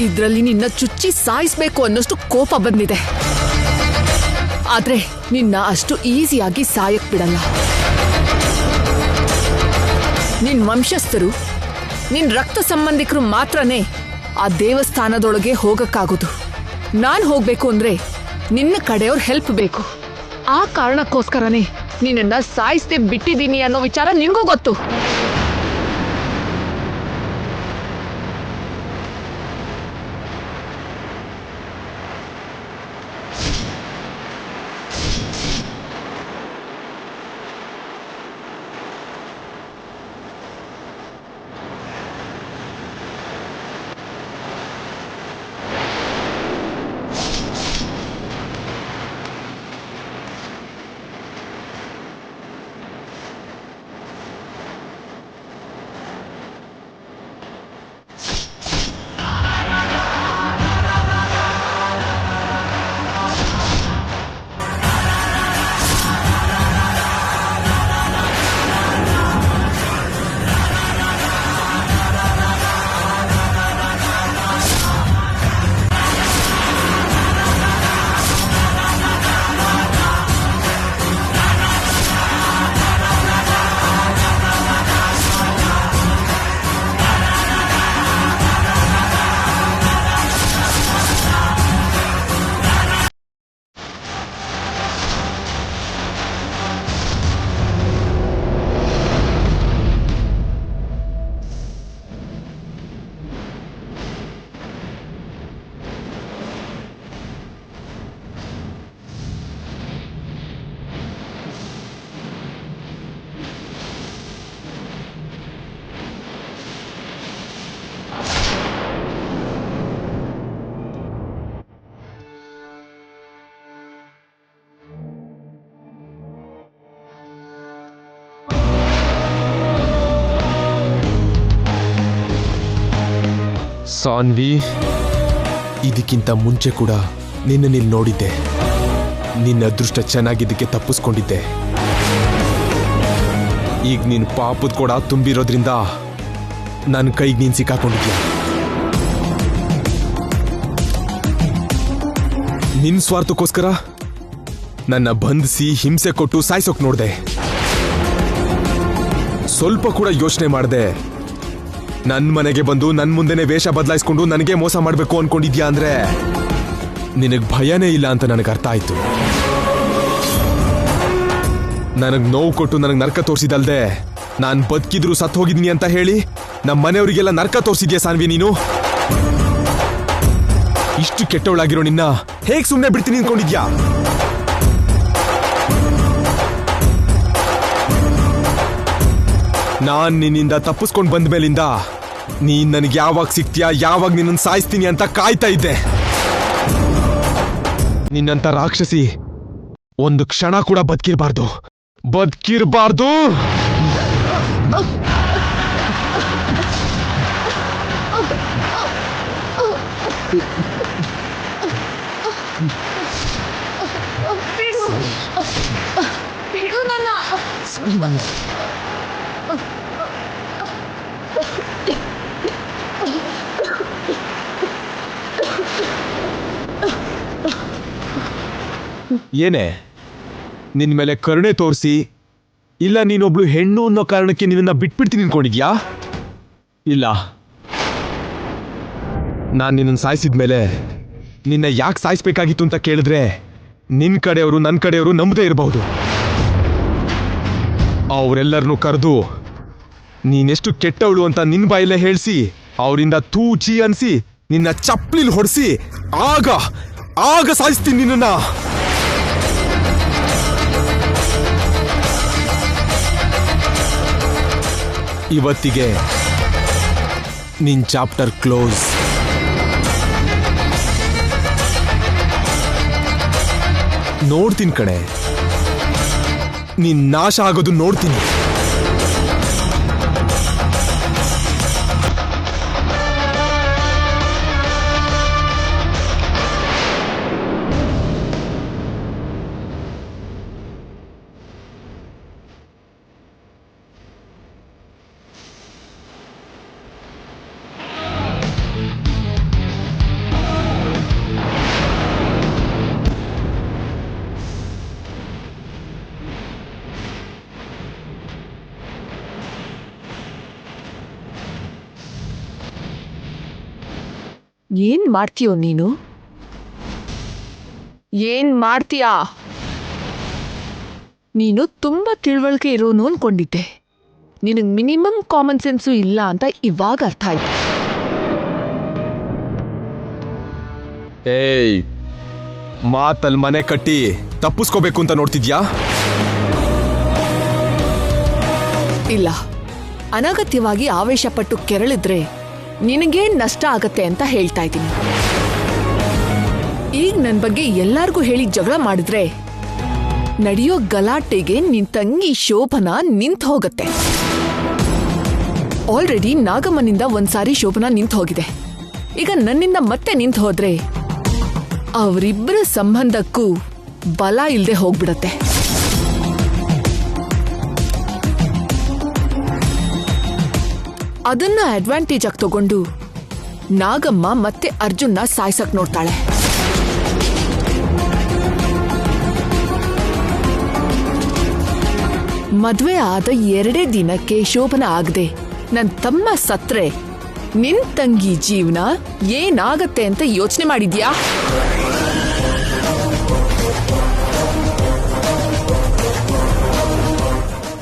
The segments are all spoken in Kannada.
ಇದ್ರಲ್ಲಿ ನಿನ್ನ ಚುಚ್ಚಿ ಸಾಯಿಸ್ಬೇಕು ಅನ್ನೋಷ್ಟು ಕೋಪ ಬಂದಿದೆ. ಆದ್ರೆ ನಿನ್ನ ಅಷ್ಟು ಈಸಿಯಾಗಿ ಸಾಯಕ್ ಬಿಡಲ್ಲ. ನಿನ್ ವಂಶಸ್ಥರು, ನಿನ್ ರಕ್ತ ಸಂಬಂಧಿಕರು ಮಾತ್ರನೇ ಆ ದೇವಸ್ಥಾನದೊಳಗೆ ಹೋಗಕ್ಕಾಗೋದು. ನಾನ್ ಹೋಗ್ಬೇಕು ಅಂದ್ರೆ ನಿನ್ನ ಕಡೆಯವ್ರ ಹೆಲ್ಪ್ ಬೇಕು. ಆ ಕಾರಣಕ್ಕೋಸ್ಕರನೇ ನಿನ್ನ ಸಾಯಿಸ್ದೆ ಬಿಟ್ಟಿದ್ದೀನಿ ಅನ್ನೋ ವಿಚಾರ ನಿನ್ಗೂ ಗೊತ್ತು. ಸಾನ್ವಿ, ಇದಕ್ಕಿಂತ ಮುಂಚೆ ಕೂಡ ನಿನ್ನ ನೋಡಿದ್ದೆ. ನಿನ್ನ ಅದೃಷ್ಟ ಚೆನ್ನಾಗಿದ್ದಕ್ಕೆ ತಪ್ಪಿಸ್ಕೊಂಡಿದ್ದೆ. ಈಗ ನಿನ್ನ ಪಾಪದ ಕೂಡ ತುಂಬಿರೋದ್ರಿಂದ ನನ್ನ ಕೈಗೆ ನೀನು ಸಿಕ್ಕಾಕೊಂಡಿದ್ಯಾ. ನಿನ್ನ ಸ್ವಾರ್ಥಕ್ಕೋಸ್ಕರ ನನ್ನ ಬಂಧಿಸಿ ಹಿಂಸೆ ಕೊಟ್ಟು ಸಾಯಿಸೋಕ್ ನೋಡ್ದೆ. ಸ್ವಲ್ಪ ಕೂಡ ಯೋಚನೆ ಮಾಡ್ದೆ ನನ್ನ ಮನೆಗೆ ಬಂದು ನನ್ನ ಮುಂದೆನೆ ವೇಷ ಬದಲಾಯಿಸ್ಕೊಂಡು ನನಗೆ ಮೋಸ ಮಾಡಬೇಕು ಅನ್ಕೊಂಡಿದ್ಯಾ ಅಂದ್ರೆ ನಿನಗೆ ಭಯನೇ ಇಲ್ಲ ಅಂತ ನನಗೆ ಅರ್ಥ ಆಯ್ತು. ನನಗೆ ನೋವು ಕೊಟ್ಟು ನನಗೆ ನರ್ಕ ತೋರಿಸಿದಲ್ದೆ ನಾನು ಬದುಕಿದ್ರು ಸತ್ತು ಹೋಗಿದ್ದೀನಿ ಅಂತ ಹೇಳಿ ನಮ್ಮ ಮನೆಯವರಿಗೆಲ್ಲ ನರ್ಕ ತೋರಿಸಿದ್ಯಾ ಸಾನ್ವಿ ನೀನು? ಇಷ್ಟು ಕೆಟ್ಟವಳಾಗಿರೋ ನಿನ್ನ ಹೇಗೆ ಸುಮ್ಮನೆ ಬಿಡ್ತೀನಿ ಅನ್ಕೊಂಡಿದ್ಯಾ? ನಾನ್ ನಿನ್ನಿಂದ ತಪ್ಪಿಸ್ಕೊಂಡು ಬಂದ ಮೇಲಿಂದ ನೀನ್ ನನಗೆ ಯಾವಾಗ ಸಿಗ್ತೀಯಾ, ಯಾವಾಗ ನಿನ್ನನ್ನು ಸಾಯಿಸ್ತೀನಿ ಅಂತ ಕಾಯ್ತಾ ಇದ್ದೆ. ನಿನ್ನಂತ ರಾಕ್ಷಸಿ ಒಂದು ಕ್ಷಣ ಕೂಡ ಬದುಕಿರಬಾರ್ದು. ಏನೇ ನಿನ್ ಮೇಲೆ ಕರುಣೆ ತೋರಿಸಿ ಇಲ್ಲ ನೀನೊಬ್ಳು ಹೆಣ್ಣು ಅನ್ನೋ ಕಾರಣಕ್ಕೆ ನಿನ್ನ ಬಿಟ್ಬಿಡ್ತೀನಿ ಅನ್ಕೊಂಡಿದ್ಯಾ? ಇಲ್ಲ, ನಾನು ನಿನ್ನನ್ನು ಸಾಯಿಸಿದ್ಮೇಲೆ ನಿನ್ನ ಯಾಕೆ ಸಾಯಿಸ್ಬೇಕಾಗಿತ್ತು ಅಂತ ಕೇಳಿದ್ರೆ ನಿನ್ ಕಡೆಯವರು ನನ್ನ ಕಡೆಯವರು ನಂಬದೇ ಇರಬಹುದು. ಅವರೆಲ್ಲರನ್ನೂ ಕರೆದು ನೀನೆಷ್ಟು ಕೆಟ್ಟವಳು ಅಂತ ನಿನ್ನ ಬಾಯಲ್ಲೇ ಹೇಳಿಸಿ ಅವರಿಂದ ತೂಚಿ ಅನ್ಸಿ ನಿನ್ನ ಚಪ್ಪಲಿಲ್ ಹೊಡೆಸಿ ಆಗ ಸಾಯಿಸ್ತೀನಿ ನಿನ್ನ. ಇವತ್ತಿಗೆ ನಿನ್ ಚಾಪ್ಟರ್ ಕ್ಲೋಸ್. ನೋಡ್ತೀನಿ ಕಣೆ, ನೀನ್ ನಾಶ ಆಗೋದು ನೋಡ್ತೀನಿ. ಏನ್ ಮಾಡ್ತೀಯೋ ನೀನು? ಏನ್ ಮಾಡ್ತೀಯಾ? ನೀನು ತುಂಬಾ ತಿಳುವಳಿಕೆ ಇರೋನು ಅನ್ಕೊಂಡಿದ್ದೆ. ನಿನಗೆ ಮಿನಿಮಮ್ ಕಾಮನ್ ಸೆನ್ಸು ಇಲ್ಲ ಅಂತ ಇವಾಗ ಅರ್ಥ ಆಯ್ತು. ಏಯ್, ಮಾತಲ್ ಮನೆ ಕಟ್ಟಿ ತಪ್ಪಿಸ್ಕೋಬೇಕು ಅಂತ ನೋಡ್ತಿದ್ಯಾ? ಇಲ್ಲ, ಅನಗತ್ಯವಾಗಿ ಆವೇಶಪಟ್ಟು ಕೆರಳಿದ್ರೆ ನಿನಗೇ ನಷ್ಟ ಆಗತ್ತೆ ಅಂತ ಹೇಳ್ತಾ ಇದ್ದೀನಿ. ಈಗ ನನ್ನ ಬಗ್ಗೆ ಎಲ್ಲಾರ್ಗೂ ಹೇಳಿ ಜಗಳ ಮಾಡಿದ್ರೆ ನಡೆಯೋ ಗಲಾಟೆಗೆ ನಿನ್ ತಂಗಿ ಶೋಭನಾ ನಿಂತು ಹೋಗತ್ತೆ. ಆಲ್ರೆಡಿ ನಾಗಮ್ಮನಿಂದ ಒಂದ್ಸಾರಿ ಶೋಭನಾ ನಿಂತು ಹೋಗಿದೆ. ಈಗ ನನ್ನಿಂದ ಮತ್ತೆ ನಿಂತು ಹೋದ್ರೆ ಅವರಿಬ್ಬರ ಸಂಬಂಧಕ್ಕೂ ಬಲ ಇಲ್ಲದೆ ಹೋಗ್ಬಿಡತ್ತೆ. ಅದನ್ನ ಅಡ್ವಾಂಟೇಜ್ ಆಗಿ ತಗೊಂಡು ನಾಗಮ್ಮ ಮತ್ತೆ ಅರ್ಜುನ್ನ ಸಾಯ್ಸಕ್ ನೋಡ್ತಾಳೆ. ಮದ್ವೆ ಆದ 2 ದಿನಕ್ಕೆ ಶೋಭನ ಆಗದೆ ನನ್ ತಮ್ಮ ಸತ್ರೆ ನಿನ್ ತಂಗಿ ಜೀವನ ಏನಾಗತ್ತೆ ಅಂತ ಯೋಚನೆ ಮಾಡಿದ್ಯಾ?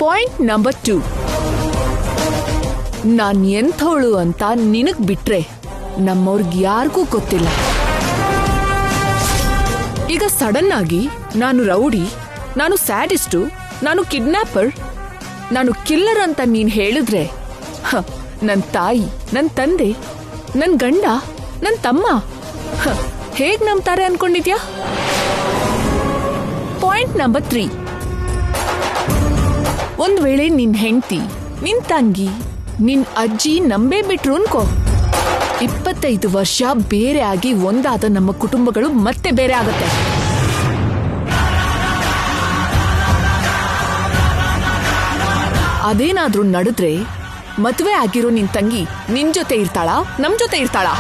ಪಾಯಿಂಟ್ ನಂಬರ್ 2, ನಾನ್ ಎಂಥವಳು ಅಂತ ನಿನಗ್ ಬಿಟ್ರೆ ನಮ್ಮವ್ರಿಗೆ ಯಾರಿಗೂ ಗೊತ್ತಿಲ್ಲ. ಈಗ ಸಡನ್ ಆಗಿ ನಾನು ರೌಡಿ, ನಾನು ಸ್ಯಾಡಿಸ್ಟು, ನಾನು ಕಿಡ್ನಾಪರ್, ನಾನು ಕಿಲ್ಲರ್ ಅಂತ ನೀನ್ ಹೇಳಿದ್ರೆ ನನ್ ತಾಯಿ, ನನ್ ತಂದೆ, ನನ್ ಗಂಡ, ನನ್ ತಮ್ಮ ಹೇಗ್ ನಂಬ್ತಾರೆ ಅನ್ಕೊಂಡಿದ್ಯಾ? ಪಾಯಿಂಟ್ ನಂಬರ್ 3, ಒಂದ್ ವೇಳೆ ನಿನ್ ಹೆಂಡತಿ, ನಿನ್ ತಂಗಿ, ನಿನ್ ಅಜ್ಜಿ ನಂಬೇ ಬಿಟ್ರು ಅನ್ಕೋ, 25 ವರ್ಷ ಬೇರೆ ಆಗಿ ಒಂದಾದ ನಮ್ಮ ಕುಟುಂಬಗಳು ಮತ್ತೆ ಬೇರೆ ಆಗತ್ತೆ. ಅದೇನಾದ್ರೂ ನಡೆದ್ರೆ ಮದುವೆ ಆಗಿರೋ ನಿನ್ ತಂಗಿ ನಿನ್ ಜೊತೆ ಇರ್ತಾಳಾ, ನಮ್ ಜೊತೆ ಇರ್ತಾಳಾ?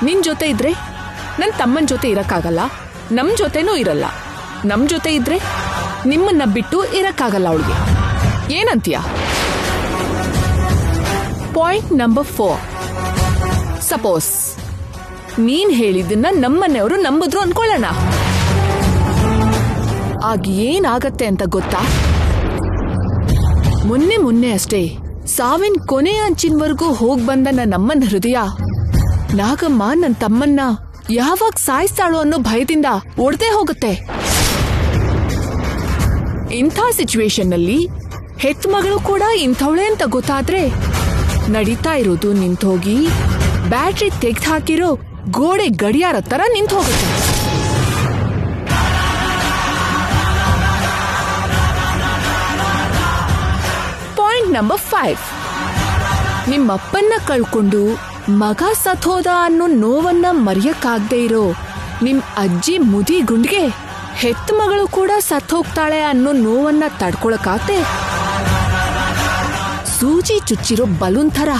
ನಿನ್ ಜೊತೆ ಇದ್ರೆ ನನ್ ತಮ್ಮನ್ ಜೊತೆ ಇರಕ್ಕಾಗಲ್ಲ, ನಮ್ ಜೊತೆನೂ ಇರಲ್ಲ. ನಮ್ ಜೊತೆ ಇದ್ರೆ ನಿಮ್ಮನ್ನ ಬಿಟ್ಟು ಇರಕ್ಕಾಗಲ್ಲ ಅವಳಿಗೆ. ಏನಂತೀಯ? ಪಾಯಿಂಟ್ ನಂಬರ್ 4, ಸಪೋಸ್ ನೀನ್ ಹೇಳಿದ್ದನ್ನ ನಮ್ಮನೆಯವರು ನಂಬಿದ್ರು ಅನ್ಕೊಳ್ಳೋಣ. ಆಗ ಏನಾಗತ್ತೆ ಅಂತ ಗೊತ್ತಾ? ಮೊನ್ನೆ ಅಷ್ಟೇ ಸಾವಿನ ಕೊನೆಯ ಅಂಚಿನವರೆಗೂ ಹೋಗ್ ಬಂದ ನಮ್ಮನ್ನ ಹೃದಯ ನಾಗಮ್ಮ ನನ್ನ ತಮ್ಮನ್ನ ಯಾವಾಗ ಸಾಯಿಸ್ತಾಳೋ ಅನ್ನೋ ಭಯದಿಂದ ಒಡ್ದೇ ಹೋಗುತ್ತೆ. ಇಂಥ ಸಿಚುವೇಶನ್ ನಲ್ಲಿ ಹೆತ್ ಮಗಳು ಕೂಡ ಇಂಥವಳೆ ಅಂತ ಗೊತ್ತಾದ್ರೆ ನಡೀತಾ ಇರೋದು ನಿಂತೋಗಿ ಬ್ಯಾಟ್ರಿ ತೆಗ್ದು ಹಾಕಿರೋ ಗೋಡೆ ಗಡಿಯಾರ ತರ ನಿಂತು ಹೋಗುತ್ತೆ. ಪಾಯಿಂಟ್ ನಂಬರ್ 5, ನಿಮ್ಮಪ್ಪನ್ನ ಕಳ್ಕೊಂಡು ಮಗ ಸತ್ತೋದ ಅನ್ನೋ ನೋವನ್ನ ಮರೆಯಕ್ಕಾಗದೆ ಇರೋ ನಿಮ್ ಅಜ್ಜಿ ಮುದಿ ಗುಂಡ್ಗೆ ಹೆತ್ತ ಮಗಳು ಕೂಡ ಸತ್ತೋಗ್ತಾಳೆ ಅನ್ನೋ ನೋವನ್ನ ತಡ್ಕೊಳಕಾಗ್ದೆ ಸೂಜಿ ಚುಚ್ಚಿರೋ ಬಲೂನ್ ಥರ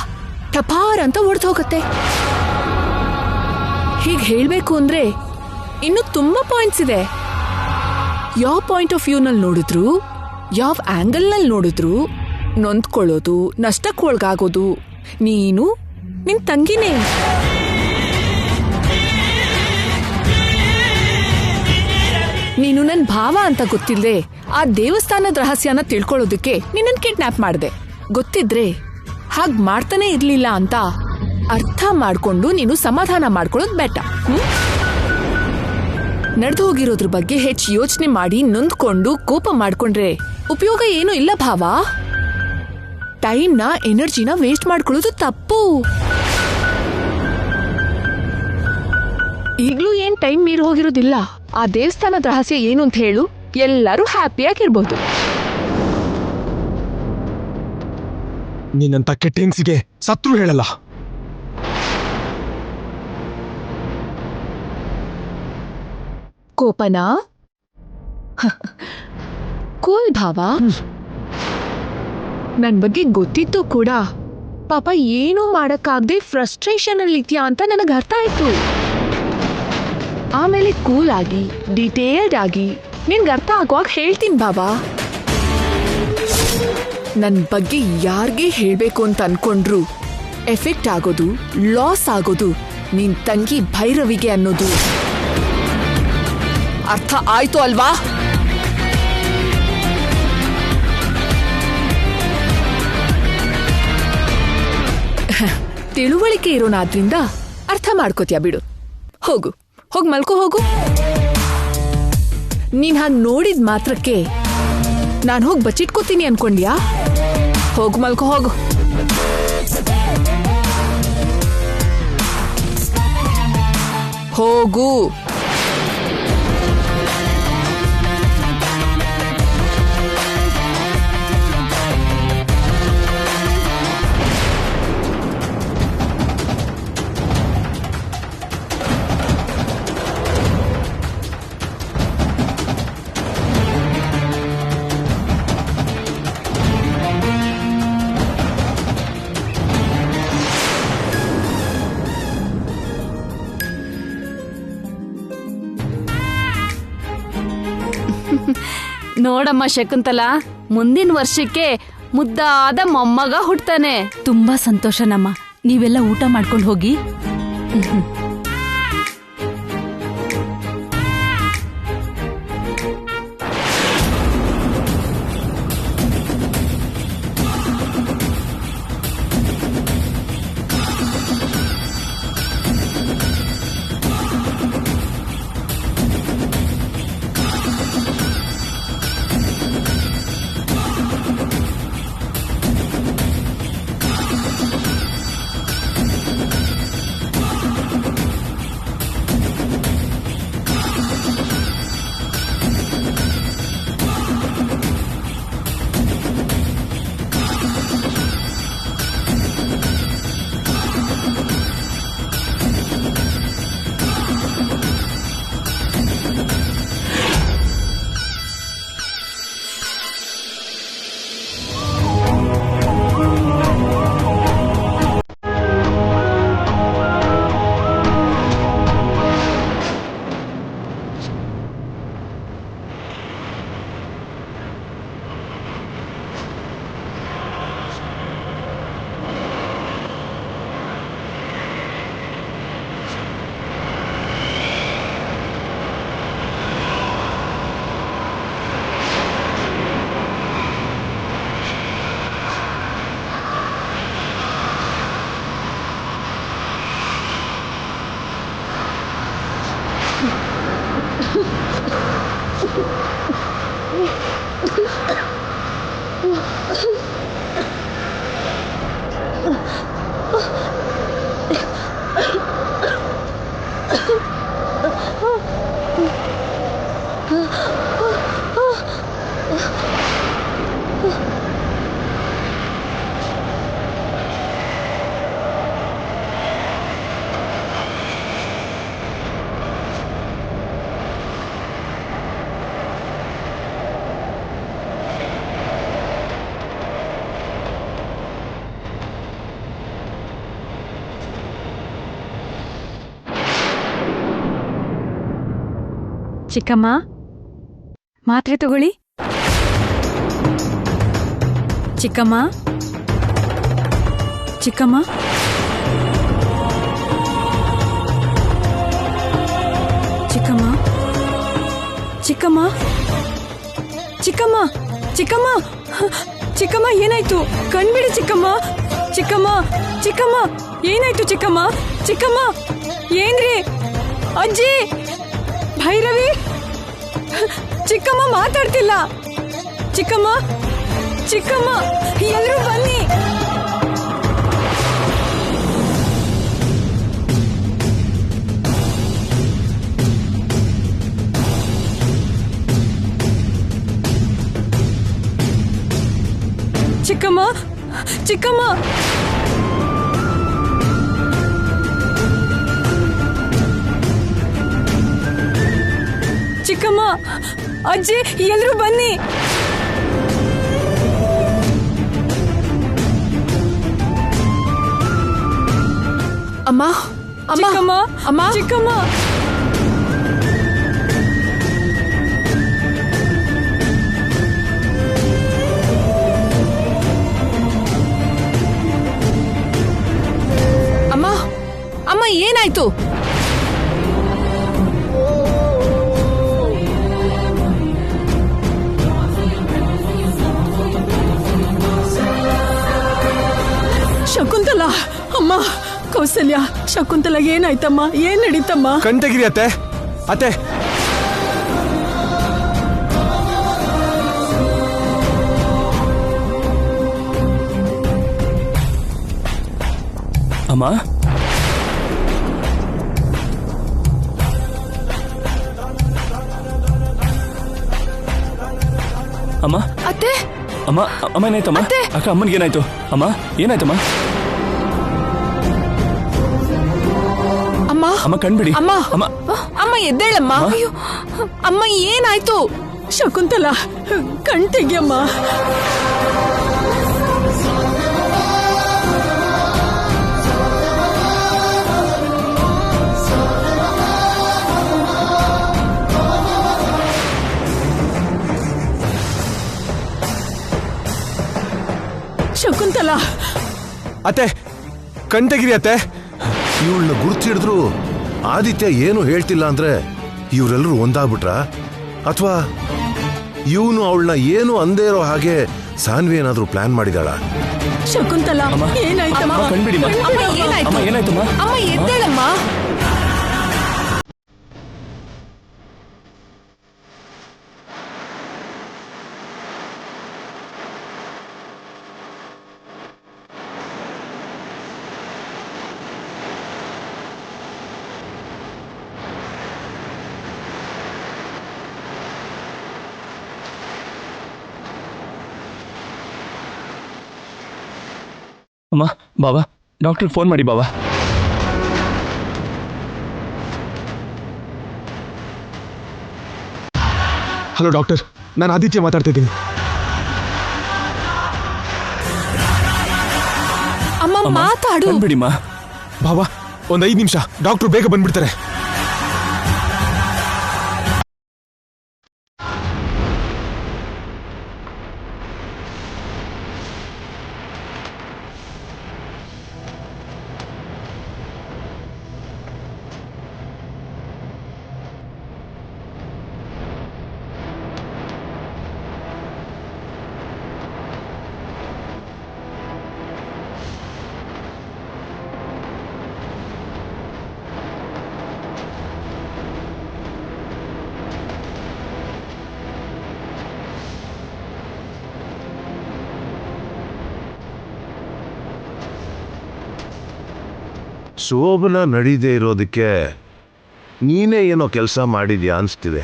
ಟಪಾರ್ ಅಂತ ಒಡ್ದೋಗತ್ತೆ. ಹೀಗೆ ಹೇಳ್ಬೇಕು ಅಂದ್ರೆ ಇನ್ನು ತುಂಬಾ ಪಾಯಿಂಟ್ಸ್ ಇದೆ. ಯಾವ ಪಾಯಿಂಟ್ ಆಫ್ ವ್ಯೂನಲ್ಲಿ ನೋಡಿದ್ರು, ಯಾವ ಆಂಗಲ್ನಲ್ಲಿ ನೋಡಿದ್ರು ನೊಂದ್ಕೊಳ್ಳೋದು, ನಷ್ಟಕ್ಕೆ ಒಳಗಾಗೋದು ನೀನು, ನಿನ್ ತಂಗಿನೇ. ನೀನು ನನ್ ಭಾವ ಅಂತ ಗೊತ್ತಿಲ್ಲದೆ ಆ ದೇವಸ್ಥಾನದ ರಹಸ್ಯನ ತಿಳ್ಕೊಳ್ಳೋದಕ್ಕೆ ನಿನ್ನನ್ ಕಿಡ್ನಾಪ್ ಮಾಡಿದೆ. ಗೊತ್ತಿದ್ರೆ ಹಾಗ್ ಮಾಡ್ತಾನೆ ಇರ್ಲಿಲ್ಲ ಅಂತ ಅರ್ಥ ಮಾಡ್ಕೊಂಡು ನೀನು ಸಮಾಧಾನ ಮಾಡ್ಕೊಳ್ಳೋದು ಬೆಟರ್. ನಡೆದು ಹೋಗಿರೋದ್ರ ಬಗ್ಗೆ ಹೆಚ್ಚು ಯೋಚನೆ ಮಾಡಿ ನೊಂದ್ಕೊಂಡು ಕೋಪ ಮಾಡ್ಕೊಂಡ್ರೆ ಉಪಯೋಗ ಏನೂ ಇಲ್ಲ ಭಾವ. ಟೈಮ್ನ, ಎನರ್ಜಿನ ವೇಸ್ಟ್ ಮಾಡ್ಕೊಳ್ಳೋದು ತಪ್ಪು. ಈಗ್ಲೂ ಏನ್ ಟೈಮ್ ಮೀರಿ ಹೋಗಿರೋದಿಲ್ಲ. ಆ ದೇವಸ್ಥಾನದ ರಹಸ್ಯ ಏನು ಅಂತ ಹೇಳು, ಎಲ್ಲರೂ ಹ್ಯಾಪಿಯಾಗಿರ್ಬೋದು. ನೀನಂತ ಕೆಟ್ಟ ಹೆಂಗ್ಸಿಗೆ ಸತ್ರು ಹೇಳಲ್ಲ. ಕೋಪನಾ? ಕೂಲ್ ಭಾವ. ನನ್ ಬಗ್ಗೆ ಗೊತ್ತಿತ್ತು ಕೂಡ ಪಾಪ ಏನೂ ಮಾಡಕ್ಕಾಗದೆ ಫ್ರಸ್ಟ್ರೇಷನ್ ಅಲ್ಲಿ ಇದ್ಯಾ ಅಂತ ನನಗೆ ಅರ್ಥ ಆಯ್ತು. ಆಮೇಲೆ ಕೂಲ್ ಆಗಿ ಡಿಟೇಲ್ಡ್ ಆಗಿ ನಿನ್ಗೆ ಅರ್ಥ ಆಗುವಾಗ ಹೇಳ್ತೀನಿ ಬಾಬಾ. ನನ್ ಬಗ್ಗೆ ಯಾರಿಗೆ ಹೇಳ್ಬೇಕು ಅಂತ ಅನ್ಕೊಂಡ್ರು ಎಫೆಕ್ಟ್ ಆಗೋದು, ಲಾಸ್ ಆಗೋದು ನಿನ್ ತಂಗಿ ಭೈರವಿಗೆ ಅನ್ನೋದು ಅರ್ಥ ಆಯ್ತು ಅಲ್ವಾ? ತಿಳುವಳಿಕೆ ಇರೋನಾದ್ರಿಂದ ಅರ್ಥ ಮಾಡ್ಕೋತೀಯ ಬಿಡು. ಹೋಗು, ಹೋಗ್ ಮಲ್ಕೋ ಹೋಗು. ನೀನ್ ಹಾಗೆ ನೋಡಿದ ಮಾತ್ರಕ್ಕೆ ನಾನು ಹೋಗಿ ಬಚ್ಚಿಟ್ಕೋತೀನಿ ಅನ್ಕೊಂಡ್ಯಾ? ಹೋಗು ಮಲ್ಕೋ ಹೋಗು. ಹೋಗು. ನೋಡಮ್ಮ ಶಕುಂತಲಾ, ಮುಂದಿನ ವರ್ಷಕ್ಕೆ ಮುದ್ದಾದ ಮೊಮ್ಮಗ ಹುಟ್ತಾನೆ. ತುಂಬಾ ಸಂತೋಷನಮ್ಮ. ನೀವೆಲ್ಲ ಊಟ ಮಾಡ್ಕೊಂಡು ಹೋಗಿ. ಚಿಕ್ಕಮ್ಮ, ಮಾತ್ರೆ ತಗೊಳ್ಳಿ. ಚಿಕ್ಕಮ್ಮ, ಚಿಕ್ಕಮ್ಮ, ಚಿಕ್ಕಮ್ಮ, ಚಿಕ್ಕಮ್ಮ, ಚಿಕ್ಕಮ್ಮ, ಚಿಕ್ಕಮ್ಮ, ಚಿಕ್ಕಮ್ಮ, ಏನಾಯ್ತು? ಕಣ್ಬಿಡಿ ಚಿಕ್ಕಮ್ಮ. ಚಿಕ್ಕಮ್ಮ, ಚಿಕ್ಕಮ್ಮ, ಏನಾಯ್ತು ಚಿಕ್ಕಮ್ಮ? ಚಿಕ್ಕಮ್ಮ, ಏನ್ರಿ? ಅಜ್ಜಿ, ಭೈರವಿ, ಚಿಕ್ಕಮ್ಮ ಮಾತಾಡ್ತಿಲ್ಲ. ಚಿಕ್ಕಮ್ಮ, ಚಿಕ್ಕಮ್ಮ, ಎಲ್ಲರೂ ಬನ್ನಿ. ಚಿಕ್ಕಮ್ಮ, ಚಿಕ್ಕಮ್ಮ, ಚಿಕ್ಕಮ್ಮ, ಅಜ್ಜಿ, ಎಲ್ಲರೂ ಬನ್ನಿ. ಅಮ್ಮ, ಅಮ್ಮ, ಚಿಕ್ಕಮ್ಮ, ಅಮ್ಮ, ಚಿಕ್ಕಮ್ಮ, ಅಮ್ಮ ಅಮ್ಮ ಏನಾಯ್ತು? ಶಕುಂತಲಾ, ಅಮ್ಮ ಕೌಸಲ್ಯ, ಶಕುಂತಲಾ ಏನಾಯ್ತಮ್ಮ? ಏನ್ ನಡೀತಮ್ಮ? ಕಂಟಗಿರಿ ಅತ್ತೆ. ಅತ್ತೆ, ಅಮ್ಮ, ಅಮ್ಮ, ಅತ್ತೆ ಅಮ್ಮ, ಅಮ್ಮ ಏನಾಯ್ತಮ್ಮ? ಅಕ್ಕ, ಅಮ್ಮನಿಗೆ ಏನಾಯ್ತು? ಅಮ್ಮ ಏನಾಯ್ತಮ್ಮ? ಅಮ್ಮ ಅಮ್ಮ ಕಣ್ಬಿಡಿ. ಅಮ್ಮ ಅಮ್ಮ, ಅಮ್ಮ ಎದ್ದೇಳಮ್ಮ. ಅಯ್ಯೋ ಅಮ್ಮ ಏನಾಯ್ತು? ಶಕುಂತಲಾ ಕಣ್ ತೆಗಿಯಮ್ಮ. ಶಕುಂತಲಾ, ಅತ್ತೆ ಕಂಟಗಿರಿ ಅತ್ತೆ. ಇವಳನ್ನ ಗುರುತಿಡಿದ್ರು ಆದಿತ್ಯ ಏನು ಹೇಳ್ತಿಲ್ಲ ಅಂದ್ರೆ ಇವರೆಲ್ಲರೂ ಒಂದಾಗ್ಬಿಟ್ರ? ಅಥವಾ ಇವನು ಅವಳನ್ನ ಏನು ಅಂದೇ ಇರೋ ಹಾಗೆ ಸಾನ್ವಿ ಏನಾದ್ರೂ ಪ್ಲಾನ್ ಮಾಡಿದಾಳ? ಶಕುಂತಲಾ ಏನಾಯ್ತಮ್ಮ? ಅಮ್ಮ ಕಣ್ಬಿಡಿ. ಅಮ್ಮ ಏನಾಯ್ತು? ಅಮ್ಮ ಏನಾಯ್ತಮ್ಮ? ಅಮ್ಮ ಎದ್ದೇಳಮ್ಮ. ಅಮ್ಮ, ಬಾಬಾ ಡಾಕ್ಟರ್ ಫೋನ್ ಮಾಡಿ ಬಾಬಾ. ಹಲೋ ಡಾಕ್ಟರ್, ನಾನು ಆದಿತ್ಯ ಮಾತಾಡ್ತಿದ್ದೀನಿ. ಅಮ್ಮ ಮಾತಾಡು. ಕಣ್ಬಿಡಿಮ್ಮ. ಬಾಬಾ ಒಂದು 5 ನಿಮಿಷ, ಡಾಕ್ಟ್ರು ಬೇಗ ಬಂದ್ಬಿಡ್ತಾರೆ. ಶೋಭನ ನಡೀದೇ ಇರೋದಕ್ಕೆ ನೀನೇ ಏನೋ ಕೆಲಸ ಮಾಡಿದ್ಯಾ ಅನ್ಸ್ತಿದೆ.